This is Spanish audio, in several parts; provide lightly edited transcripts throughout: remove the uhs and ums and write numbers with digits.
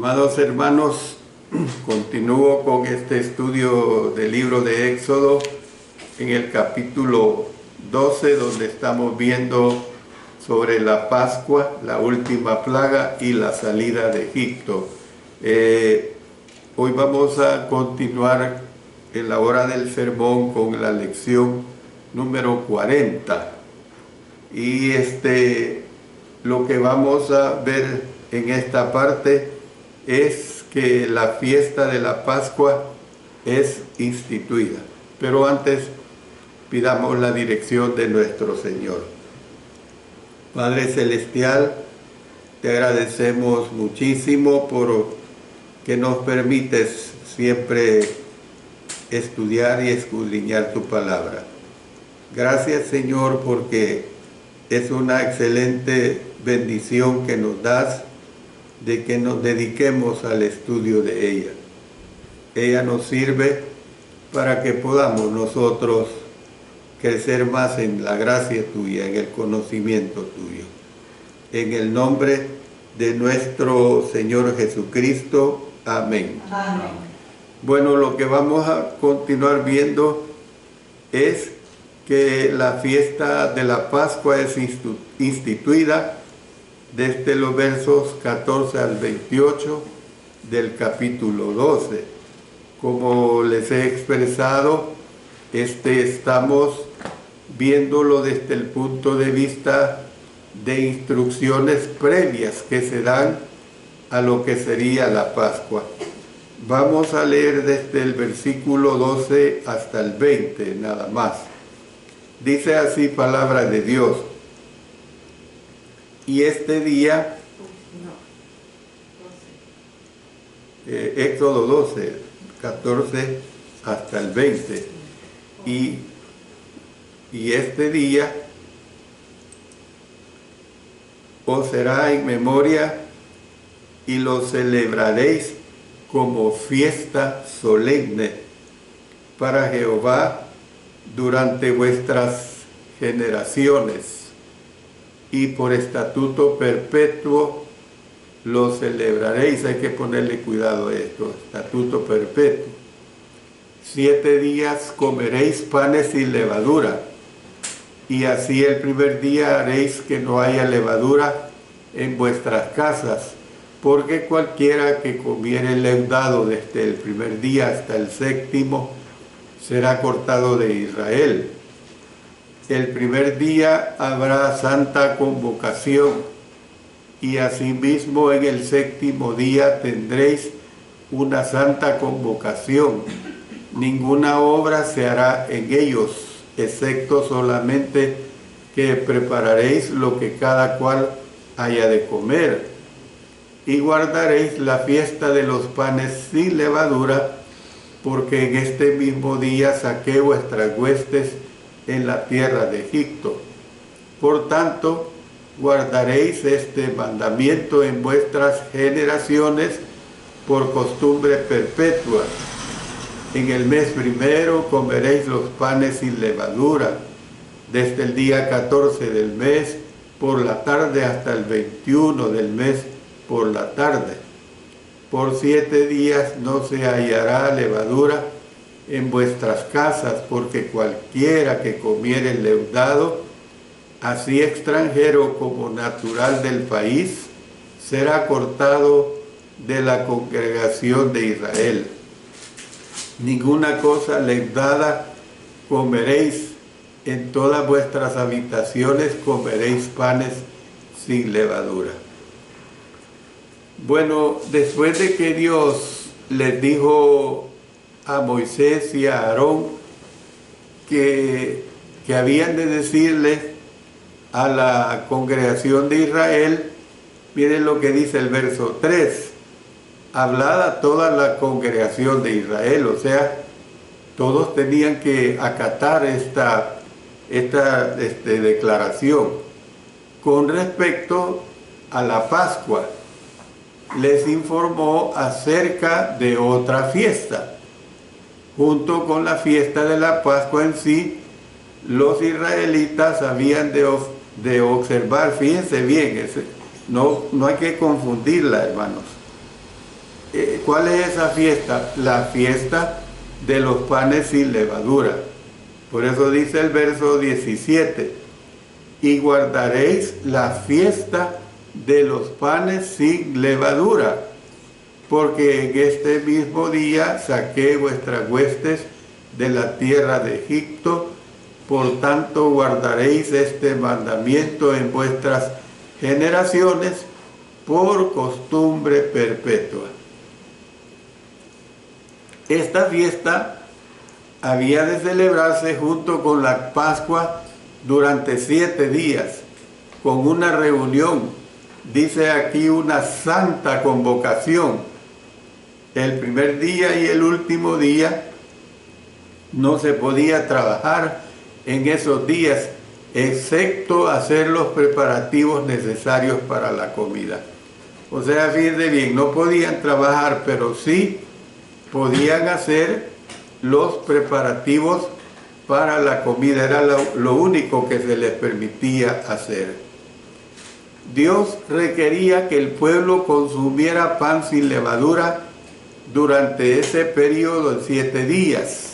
Amados hermanos, continúo con este estudio del libro de Éxodo en el capítulo 12, donde estamos viendo sobre la Pascua, la última plaga y la salida de Egipto. Hoy vamos a continuar en la hora del sermón con la lección número 40. Y lo que vamos a ver en esta parte es que la fiesta de la Pascua es instituida. Pero antes pidamos la dirección de nuestro Señor. Padre Celestial, te agradecemos muchísimo por que nos permites siempre estudiar y escudriñar tu palabra. Gracias, Señor, porque es una excelente bendición que nos das de que nos dediquemos al estudio de ella. Ella nos sirve para que podamos nosotros crecer más en la gracia tuya, en el conocimiento tuyo. En el nombre de nuestro Señor Jesucristo. Amén. Amén. Bueno, lo que vamos a continuar viendo es que la fiesta de la Pascua es instituida desde los versos 14 al 28 del capítulo 12. Como les he expresado, estamos viéndolo desde el punto de vista de instrucciones previas que se dan a lo que sería la Pascua. Vamos a leer desde el versículo 12 hasta el 20, nada más. Dice así palabra de Dios. Y este día, Éxodo 12, 14 hasta el 20, y este día os será en memoria y lo celebraréis como fiesta solemne para Jehová durante vuestras generaciones. Y por estatuto perpetuo lo celebraréis. Hay que ponerle cuidado a esto, estatuto perpetuo. 7 días comeréis panes sin levadura, y así el primer día haréis que no haya levadura en vuestras casas, porque cualquiera que comiere leudado desde el primer día hasta el 7º será cortado de Israel. El primer día habrá santa convocación, y asimismo en el 7º día tendréis una santa convocación. Ninguna obra se hará en ellos, excepto solamente que prepararéis lo que cada cual haya de comer. Y guardaréis la fiesta de los panes sin levadura, porque en este mismo día saqué vuestras huestes en la tierra de Egipto. Por tanto, guardaréis este mandamiento en vuestras generaciones por costumbre perpetua. En el mes primero comeréis los panes sin levadura, desde el día 14 del mes por la tarde hasta el 21 del mes por la tarde. Por 7 días no se hallará levadura en vuestras casas, porque cualquiera que comiere leudado, así extranjero como natural del país, será cortado de la congregación de Israel. Ninguna cosa leudada comeréis, en todas vuestras habitaciones comeréis panes sin levadura. Bueno, después de que Dios les dijo a Moisés y a Aarón que habían de decirle a la congregación de Israel, miren lo que dice el verso 3, hablad a toda la congregación de Israel, o sea, todos tenían que acatar esta declaración. Con respecto a la Pascua, les informó acerca de otra fiesta. Junto con la fiesta de la Pascua en sí, los israelitas habían de observar, fíjense bien, no hay que confundirla, hermanos. ¿cuál es esa fiesta? La fiesta de los panes sin levadura. Por eso dice el verso 17, y guardaréis la fiesta de los panes sin levadura, porque en este mismo día saqué vuestras huestes de la tierra de Egipto, por tanto guardaréis este mandamiento en vuestras generaciones por costumbre perpetua. Esta fiesta había de celebrarse junto con la Pascua durante 7 días, con una reunión, dice aquí una santa convocación. El primer día y el último día no se podía trabajar en esos días, excepto hacer los preparativos necesarios para la comida. O sea, fíjense bien, no podían trabajar, pero sí podían hacer los preparativos para la comida. Era lo único que se les permitía hacer. Dios requería que el pueblo consumiera pan sin levadura durante ese periodo de 7 días.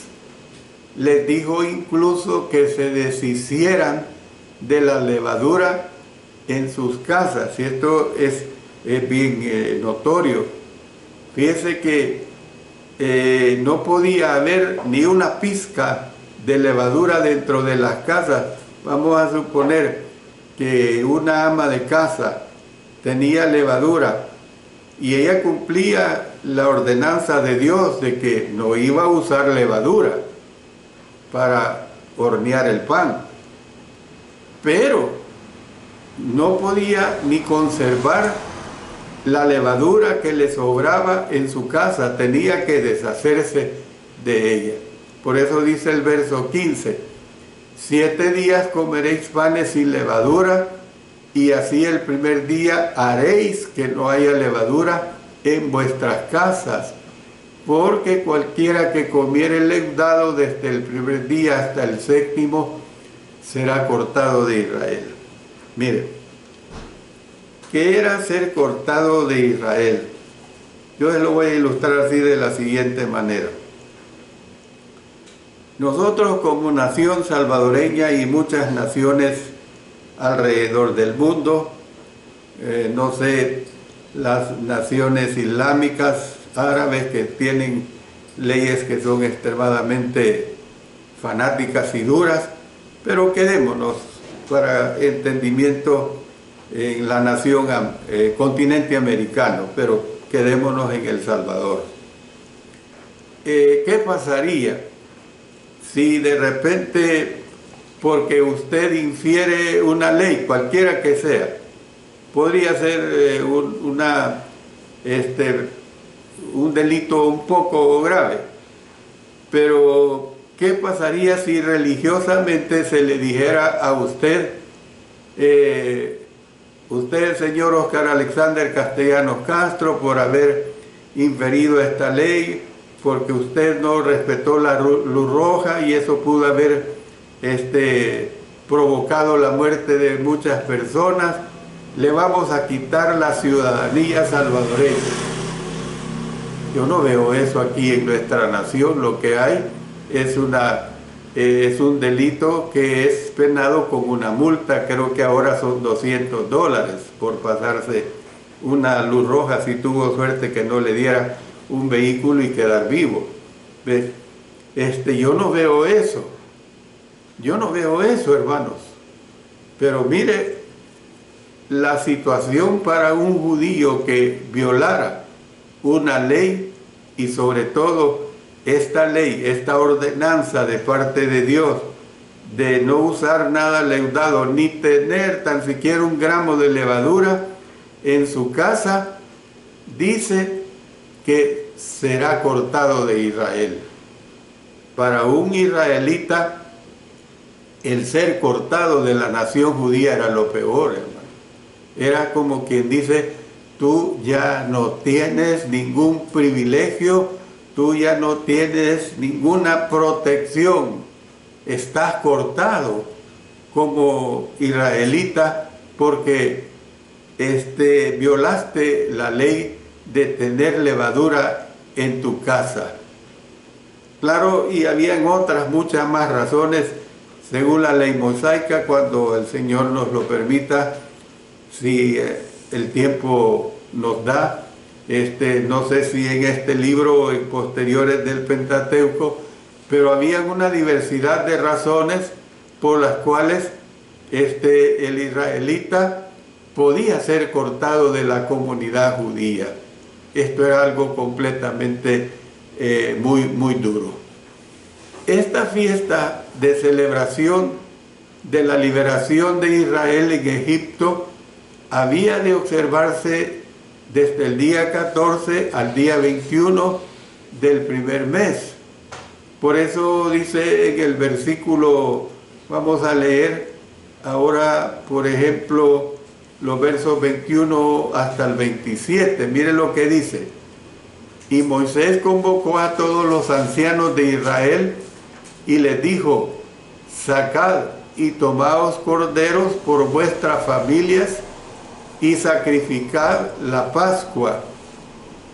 Les dijo incluso que se deshicieran de la levadura en sus casas, y esto es bien notorio. Fíjese que no podía haber ni una pizca de levadura dentro de las casas. Vamos a suponer que una ama de casa tenía levadura y ella cumplía la ordenanza de Dios de que no iba a usar levadura para hornear el pan, pero no podía ni conservar la levadura que le sobraba en su casa, tenía que deshacerse de ella. Por eso dice el verso 15, 7 días comeréis panes sin levadura, y así el primer día haréis que no haya levadura en vuestras casas, porque cualquiera que comiere leudado desde el primer día hasta el 7º será cortado de Israel. Mire, ¿qué era ser cortado de Israel? Yo se lo voy a ilustrar así de la siguiente manera. Nosotros como nación salvadoreña y muchas naciones alrededor del mundo, no sé, las naciones islámicas, árabes, que tienen leyes que son extremadamente fanáticas y duras, pero quedémonos para entendimiento en la nación, continente americano, pero quedémonos en El Salvador. ¿Qué pasaría si de repente, porque usted infiere una ley, cualquiera que sea, podría ser un delito un poco grave, pero ¿qué pasaría si religiosamente se le dijera a usted, usted, señor Oscar Alexander Castellanos Castro, por haber inferido esta ley, porque usted no respetó la luz roja y eso pudo haber provocado la muerte de muchas personas, le vamos a quitar la ciudadanía salvadoreña? Yo no veo eso aquí en nuestra nación. Lo que hay es un delito que es penado con una multa. Creo que ahora son $200 por pasarse una luz roja, si tuvo suerte que no le diera un vehículo y quedar vivo. ¿Ves? Yo no veo eso. Yo no veo eso, hermanos. Pero mire la situación para un judío que violara una ley, y sobre todo esta ley, esta ordenanza de parte de Dios de no usar nada leudado, ni tener tan siquiera un gramo de levadura en su casa, dice que será cortado de Israel. Para un israelita, el ser cortado de la nación judía era lo peor, hermano. Era como quien dice, tú ya no tienes ningún privilegio, tú ya no tienes ninguna protección, estás cortado como israelita porque violaste la ley de tener levadura en tu casa. Claro, y habían otras muchas más razones, según la ley mosaica, cuando el Señor nos lo permita, si el tiempo nos da. No sé si en este libro o en posteriores del Pentateuco, pero había una diversidad de razones por las cuales el israelita podía ser cortado de la comunidad judía. Esto era algo completamente muy duro. Esta fiesta de celebración de la liberación de Israel en Egipto había de observarse desde el día 14 al día 21 del primer mes. Por eso dice en el versículo, vamos a leer ahora, por ejemplo, los versos 21 hasta el 27. Miren lo que dice. Y Moisés convocó a todos los ancianos de Israel y les dijo: sacad y tomaos corderos por vuestras familias y sacrificad la Pascua,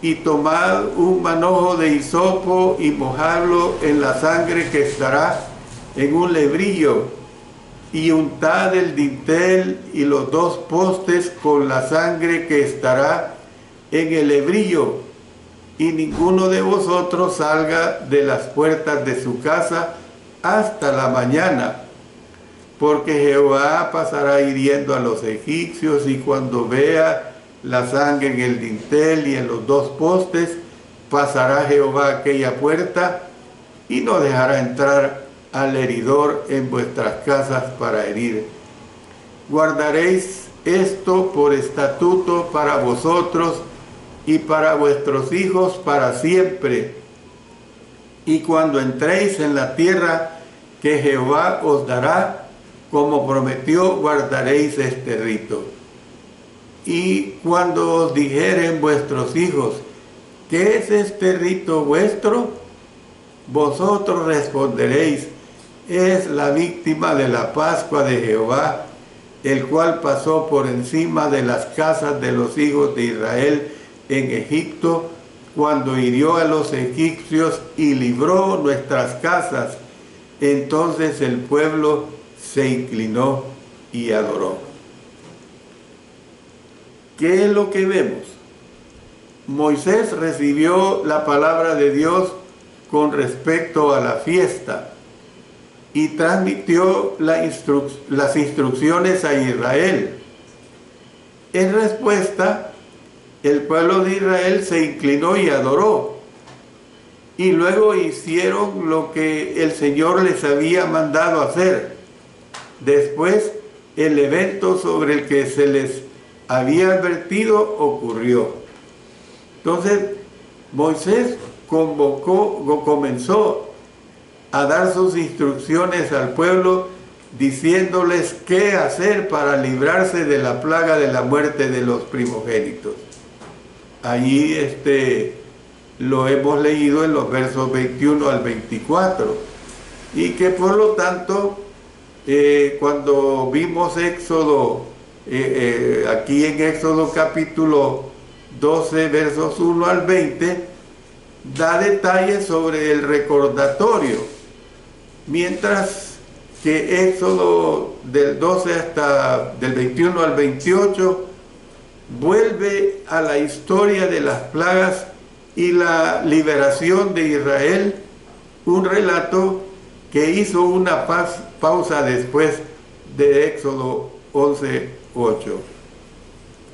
y tomad un manojo de hisopo y mojadlo en la sangre que estará en un lebrillo, y untad el dintel y los 2 postes con la sangre que estará en el lebrillo, y ninguno de vosotros salga de las puertas de su casa hasta la mañana, porque Jehová pasará hiriendo a los egipcios, y cuando vea la sangre en el dintel y en los 2 postes, pasará Jehová aquella puerta y no dejará entrar al heridor en vuestras casas para herir. Guardaréis esto por estatuto para vosotros y para vuestros hijos para siempre. Y cuando entréis en la tierra que Jehová os dará, como prometió, guardaréis este rito. Y cuando os dijeren vuestros hijos: ¿qué es este rito vuestro?, vosotros responderéis: es la víctima de la Pascua de Jehová, el cual pasó por encima de las casas de los hijos de Israel en Egipto, cuando hirió a los egipcios y libró nuestras casas. Entonces el pueblo se inclinó y adoró. ¿Qué es lo que vemos? Moisés recibió la palabra de Dios con respecto a la fiesta y transmitió las instrucciones a Israel. En respuesta, el pueblo de Israel se inclinó y adoró. Y luego hicieron lo que el Señor les había mandado hacer. Después, el evento sobre el que se les había advertido ocurrió. Entonces, Moisés comenzó a dar sus instrucciones al pueblo, diciéndoles qué hacer para librarse de la plaga de la muerte de los primogénitos. Allí lo hemos leído en los versos 21 al 24, y que por lo tanto, cuando vimos Éxodo, aquí en Éxodo capítulo 12, versos 1 al 20, da detalles sobre el recordatorio, mientras que Éxodo del 12 hasta del 21 al 28 vuelve a la historia de las plagas y la liberación de Israel, un relato que hizo una pausa después de Éxodo 11:8.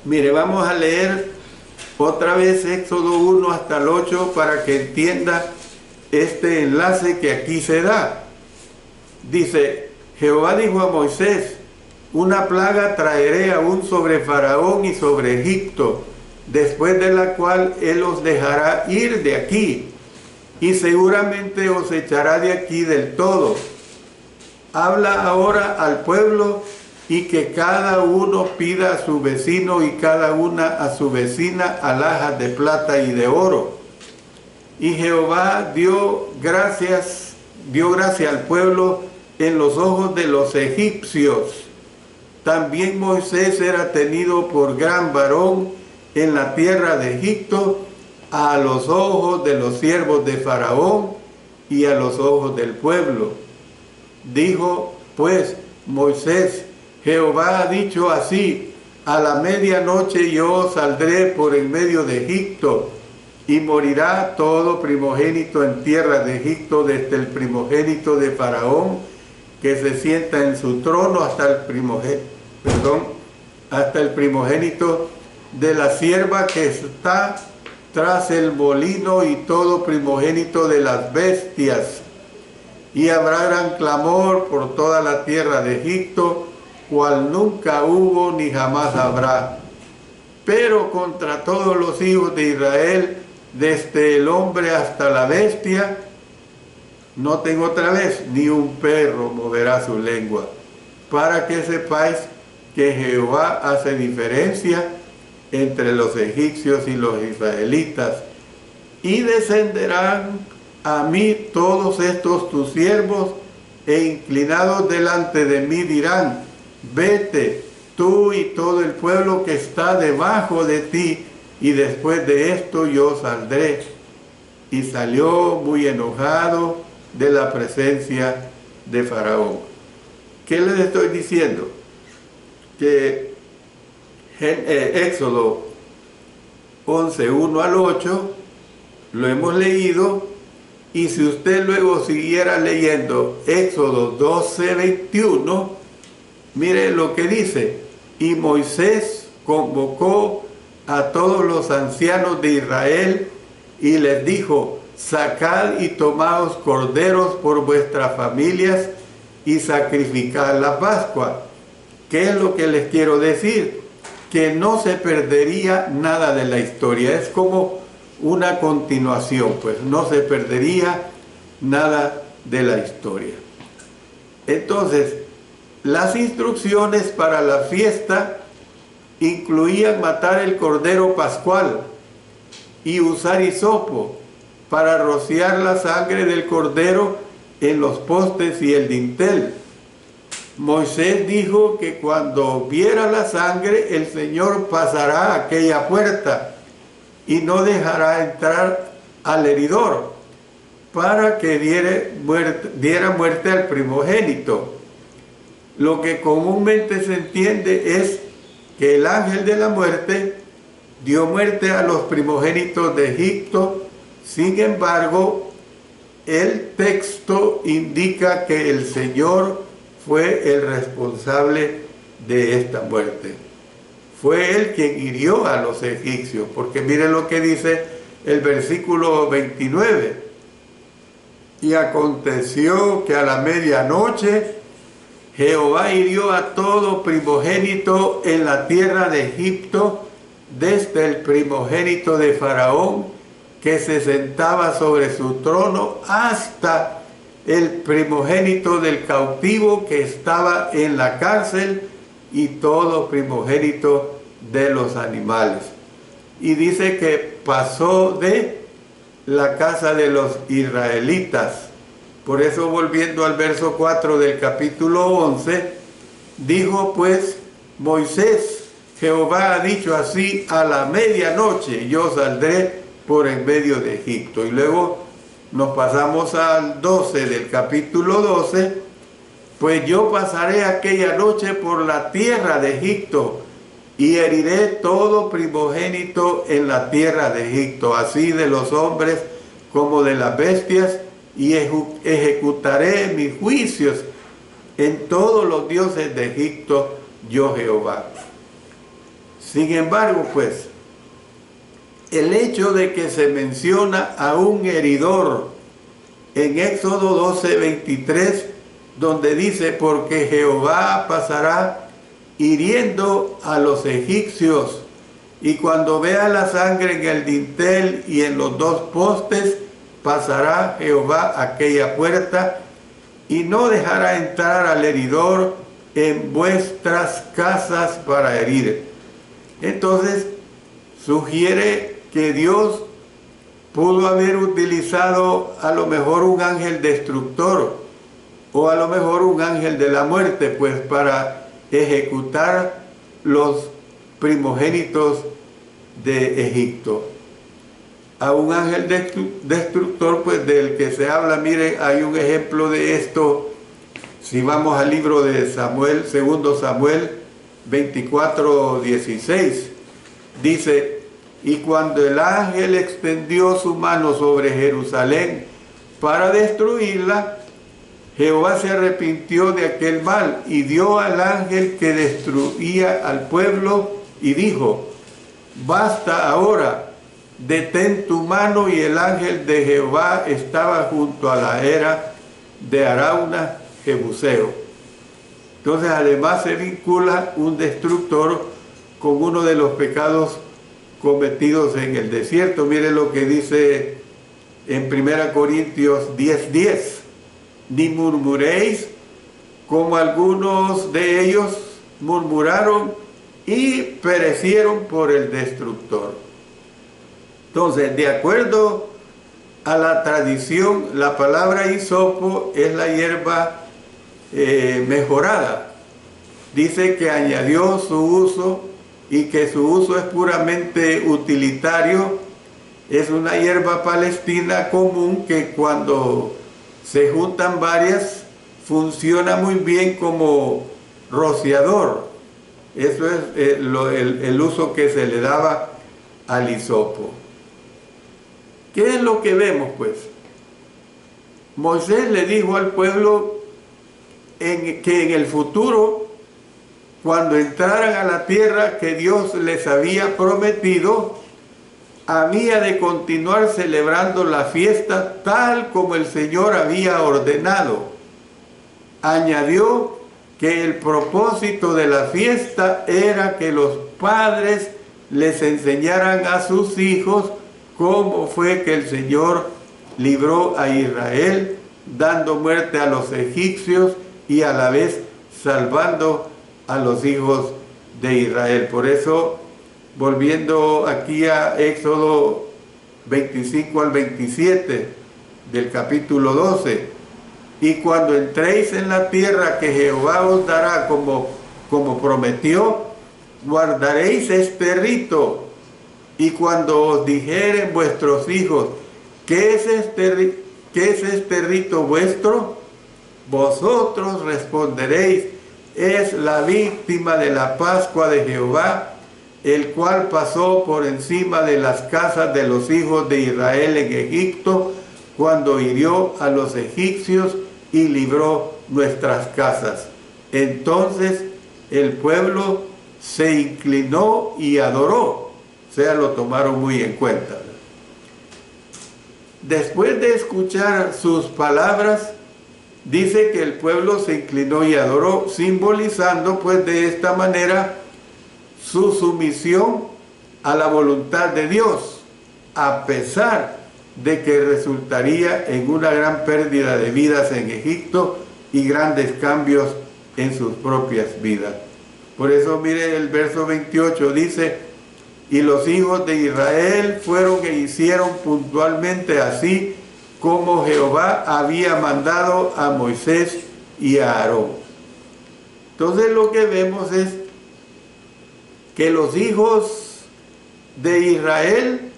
Mire, vamos a leer otra vez Éxodo 1 hasta el 8 para que entienda este enlace que aquí se da. Dice: Jehová dijo a Moisés: una plaga traeré aún sobre Faraón y sobre Egipto, después de la cual él os dejará ir de aquí, y seguramente os echará de aquí del todo. Habla ahora al pueblo, y que cada uno pida a su vecino y cada una a su vecina alhajas de plata y de oro. Y Jehová dio gracia al pueblo en los ojos de los egipcios. También Moisés era tenido por gran varón en la tierra de Egipto a los ojos de los siervos de Faraón y a los ojos del pueblo. Dijo pues Moisés: Jehová ha dicho así: a la medianoche yo saldré por en medio de Egipto, y morirá todo primogénito en tierra de Egipto, desde el primogénito de Faraón, que se sienta en su trono, hasta el primogénito de la sierva que está tras el molino, y todo primogénito de las bestias. Y habrá gran clamor por toda la tierra de Egipto, cual nunca hubo ni jamás habrá. Pero contra todos los hijos de Israel, desde el hombre hasta la bestia, noten otra vez, ni un perro moverá su lengua, para que sepáis que Jehová hace diferencia entre los egipcios y los israelitas. Y descenderán a mí todos estos tus siervos, e inclinados delante de mí dirán: vete, tú y todo el pueblo que está debajo de ti, y después de esto yo saldré. Y salió muy enojado de la presencia de Faraón. ¿Qué les estoy diciendo? Que Éxodo 11, 1 al 8, lo hemos leído, y si usted luego siguiera leyendo Éxodo 12, 21, mire lo que dice: y Moisés convocó a todos los ancianos de Israel y les dijo: sacad y tomaos corderos por vuestras familias y sacrificad la Pascua. ¿Qué es lo que les quiero decir? Que no se perdería nada de la historia. Es como una continuación, pues no se perdería nada de la historia. Entonces, las instrucciones para la fiesta incluían matar el cordero pascual y usar hisopo para rociar la sangre del cordero en los postes y el dintel. Moisés dijo que cuando viera la sangre, el Señor pasará aquella puerta y no dejará entrar al heridor, para que diera muerte al primogénito. Lo que comúnmente se entiende es que el ángel de la muerte dio muerte a los primogénitos de Egipto. Sin embargo, el texto indica que el Señor fue el responsable de esta muerte. Fue él quien hirió a los egipcios, porque miren lo que dice el versículo 29. Y aconteció que a la medianoche Jehová hirió a todo primogénito en la tierra de Egipto, desde el primogénito de Faraón, que se sentaba sobre su trono, hasta el primogénito del cautivo que estaba en la cárcel, y todo primogénito de los animales. Y dice que pasó de la casa de los israelitas. Por eso, volviendo al verso 4 del capítulo 11, dijo pues Moisés: Jehová ha dicho así: a la medianoche yo saldré por en medio de Egipto. Y luego nos pasamos al 12 del capítulo 12: pues yo pasaré aquella noche por la tierra de Egipto, y heriré todo primogénito en la tierra de Egipto, así de los hombres como de las bestias, y ejecutaré mis juicios en todos los dioses de Egipto, yo Jehová. Sin embargo, pues, el hecho de que se menciona a un heridor en Éxodo 12, 23, donde dice: porque Jehová pasará hiriendo a los egipcios, y cuando vea la sangre en el dintel y en los dos postes, pasará Jehová aquella puerta, y no dejará entrar al heridor en vuestras casas para herir. Entonces, sugiere que Dios pudo haber utilizado a lo mejor un ángel destructor, o a lo mejor un ángel de la muerte, pues para ejecutar los primogénitos de Egipto. A un ángel destructor, pues del que se habla, miren, hay un ejemplo de esto. Si vamos al libro de Samuel, 2 Samuel 24:16, dice: y cuando el ángel extendió su mano sobre Jerusalén para destruirla, Jehová se arrepintió de aquel mal y dio al ángel que destruía al pueblo y dijo: basta ahora, detén tu mano. Y el ángel de Jehová estaba junto a la era de Arauna, Jebuseo. Entonces, además se vincula un destructor con uno de los pecados cometidos en el desierto. Mire lo que dice en 1 Corintios 10:10. Ni murmuréis como algunos de ellos murmuraron y perecieron por el destructor. Entonces, de acuerdo a la tradición, la palabra hisopo es la hierba mejorada. Dice que añadió su uso y que su uso es puramente utilitario. Es una hierba palestina común que cuando se juntan varias funciona muy bien como rociador. Eso es el uso que se le daba al hisopo. ¿Qué es lo que vemos, pues? Moisés le dijo al pueblo que en el futuro, cuando entraran a la tierra que Dios les había prometido, había de continuar celebrando la fiesta tal como el Señor había ordenado. Añadió que el propósito de la fiesta era que los padres les enseñaran a sus hijos cómo fue que el Señor libró a Israel, dando muerte a los egipcios y a la vez salvando a los hijos de Israel. Por eso, volviendo aquí a Éxodo 25 al 27 del capítulo 12, y cuando entréis en la tierra que Jehová os dará como prometió, guardaréis este rito. Y cuando os dijeren vuestros hijos: ¿qué es este rito vuestro? Vosotros responderéis: es la víctima de la Pascua de Jehová, el cual pasó por encima de las casas de los hijos de Israel en Egipto, cuando hirió a los egipcios y libró nuestras casas. Entonces el pueblo se inclinó y adoró. O sea, lo tomaron muy en cuenta. Después de escuchar sus palabras, dice que el pueblo se inclinó y adoró, simbolizando pues de esta manera su sumisión a la voluntad de Dios, a pesar de que resultaría en una gran pérdida de vidas en Egipto y grandes cambios en sus propias vidas. Por eso mire el verso 28, dice: y los hijos de Israel fueron e hicieron puntualmente así como Jehová había mandado a Moisés y a Aarón. Entonces lo que vemos es que los hijos de Israel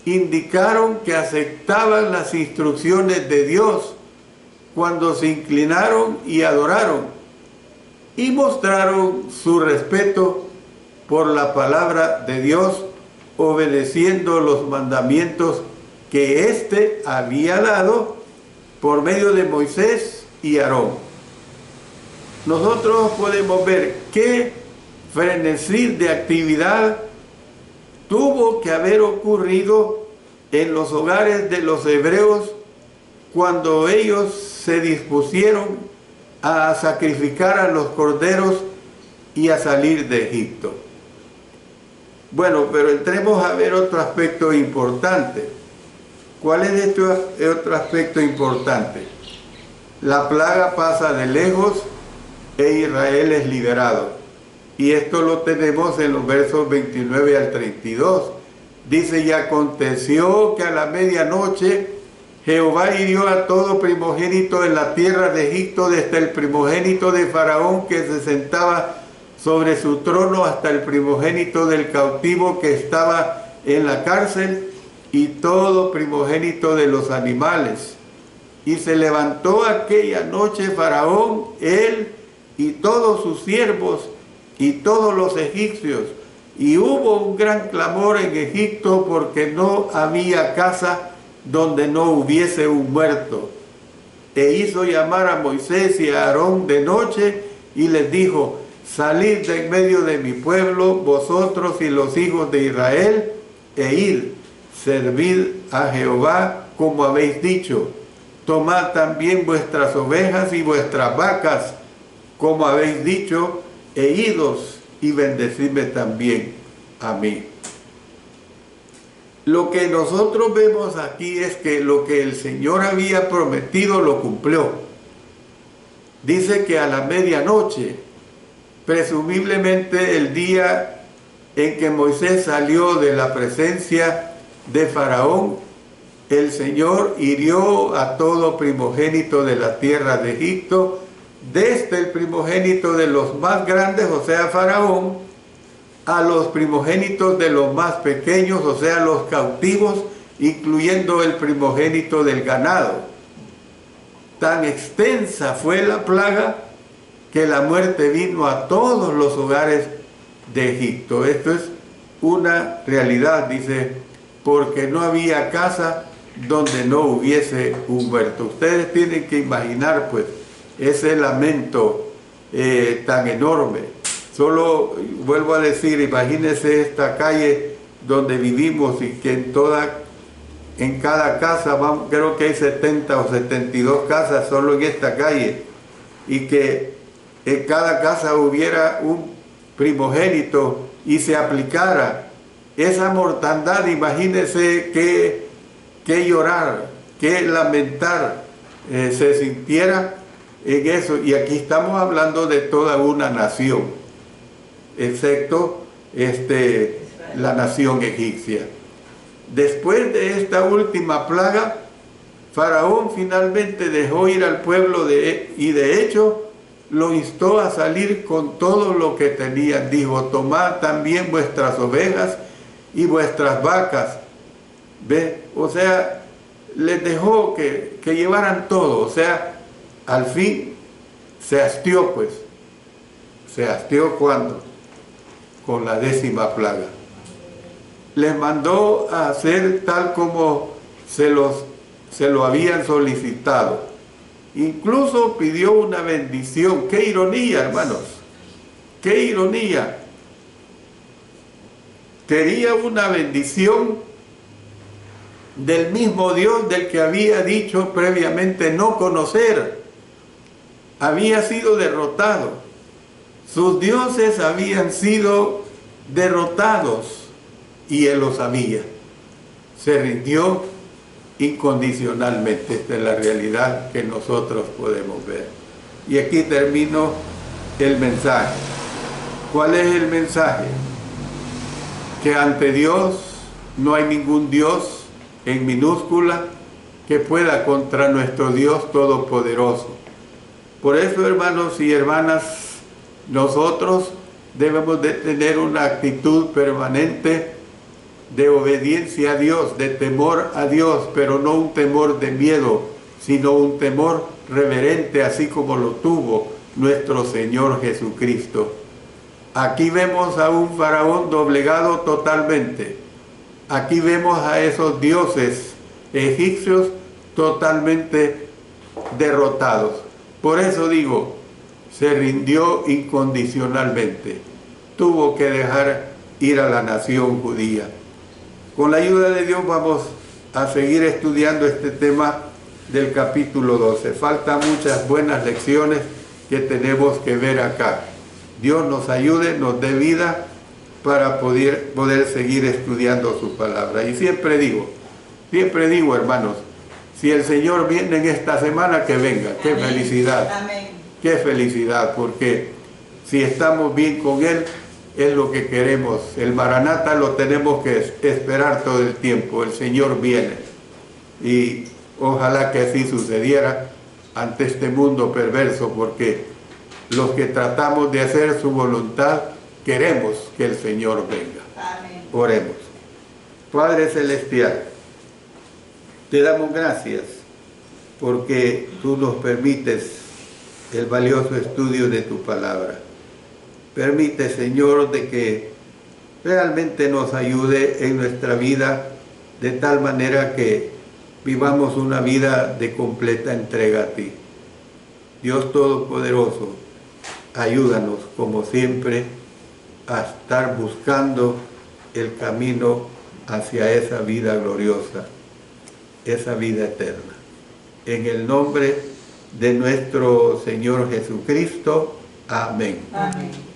indicaron que aceptaban las instrucciones de Dios cuando se inclinaron y adoraron y mostraron su respeto por la palabra de Dios, obedeciendo los mandamientos que éste había dado por medio de Moisés y Aarón. Nosotros podemos ver qué frenesí de actividad tuvo que haber ocurrido en los hogares de los hebreos cuando ellos se dispusieron a sacrificar a los corderos y a salir de Egipto. Bueno, pero entremos a ver otro aspecto importante. ¿Cuál es este otro aspecto importante? La plaga pasa de lejos e Israel es liberado. Y esto lo tenemos en los versos 29 al 32. Dice: y aconteció que a la medianoche Jehová hirió a todo primogénito en la tierra de Egipto, desde el primogénito de Faraón que se sentaba sobre su trono hasta el primogénito del cautivo que estaba en la cárcel y todo primogénito de los animales. Y se levantó aquella noche Faraón, él y todos sus siervos y todos los egipcios, y hubo un gran clamor en Egipto porque no había casa donde no hubiese un muerto. E hizo llamar a Moisés y a Aarón de noche y les dijo: salid de en medio de mi pueblo, vosotros y los hijos de Israel, e id, servid a Jehová como habéis dicho. Tomad también vuestras ovejas y vuestras vacas, como habéis dicho, e idos y bendecidme también a mí. Lo que nosotros vemos aquí es que lo que el Señor había prometido lo cumplió. Dice que a la medianoche, presumiblemente el día en que Moisés salió de la presencia de Faraón, el Señor hirió a todo primogénito de la tierra de Egipto, desde el primogénito de los más grandes, o sea, Faraón, a los primogénitos de los más pequeños, o sea, los cautivos, incluyendo el primogénito del ganado. Tan extensa fue la plaga que la muerte vino a todos los hogares de Egipto. Esto es una realidad, dice, porque no había casa donde no hubiese un muerto. Ustedes tienen que imaginar, pues, ese lamento tan enorme. Solo vuelvo a decir, imagínense esta calle donde vivimos y que en cada casa, creo que hay 70 o 72 casas solo en esta calle, y que en cada casa hubiera un primogénito y se aplicara esa mortandad. Imagínense que llorar, que lamentar se sintiera en eso. Y aquí estamos hablando de toda una nación, excepto la nación egipcia. Después de esta última plaga, Faraón finalmente dejó ir al pueblo y de hecho lo instó a salir con todo lo que tenían. Dijo: tomad también vuestras ovejas y vuestras vacas. ¿Ve? O sea, les dejó que llevaran todo. O sea, al fin se hastió, pues. ¿Se hastió cuándo? Con la 10ª plaga. Les mandó a hacer tal como se lo habían solicitado. Incluso pidió una bendición. ¡Qué ironía, hermanos! ¡Qué ironía! Quería una bendición del mismo Dios del que había dicho previamente no conocer. Había sido derrotado. Sus dioses habían sido derrotados y él lo sabía. Se rindió incondicionalmente. Esta es la realidad que nosotros podemos ver. Y aquí termino el mensaje. ¿Cuál es el mensaje? Que ante Dios no hay ningún Dios en minúscula que pueda contra nuestro Dios todopoderoso. Por eso, hermanos y hermanas, nosotros debemos de tener una actitud permanente de obediencia a Dios, de temor a Dios, pero no un temor de miedo, sino un temor reverente, así como lo tuvo nuestro Señor Jesucristo. Aquí vemos a un faraón doblegado totalmente. Aquí vemos a esos dioses egipcios totalmente derrotados. Por eso digo, se rindió incondicionalmente. Tuvo que dejar ir a la nación judía. Con la ayuda de Dios vamos a seguir estudiando este tema del capítulo 12. Faltan muchas buenas lecciones que tenemos que ver acá. Dios nos ayude, nos dé vida para poder seguir estudiando su palabra. Y siempre digo, hermanos, si el Señor viene en esta semana, que venga. ¡Qué felicidad! Amén. ¡Qué felicidad! Porque si estamos bien con Él, es lo que queremos. El Maranata lo tenemos que esperar todo el tiempo. El Señor viene. Y ojalá que así sucediera ante este mundo perverso, porque los que tratamos de hacer su voluntad, queremos que el Señor venga. Amén. Oremos. Padre Celestial, te damos gracias porque tú nos permites el valioso estudio de tu palabra. Permite, Señor, de que realmente nos ayude en nuestra vida de tal manera que vivamos una vida de completa entrega a ti. Dios Todopoderoso, ayúdanos como siempre a estar buscando el camino hacia esa vida gloriosa, esa vida eterna. En el nombre de nuestro Señor Jesucristo. Amén. Amén.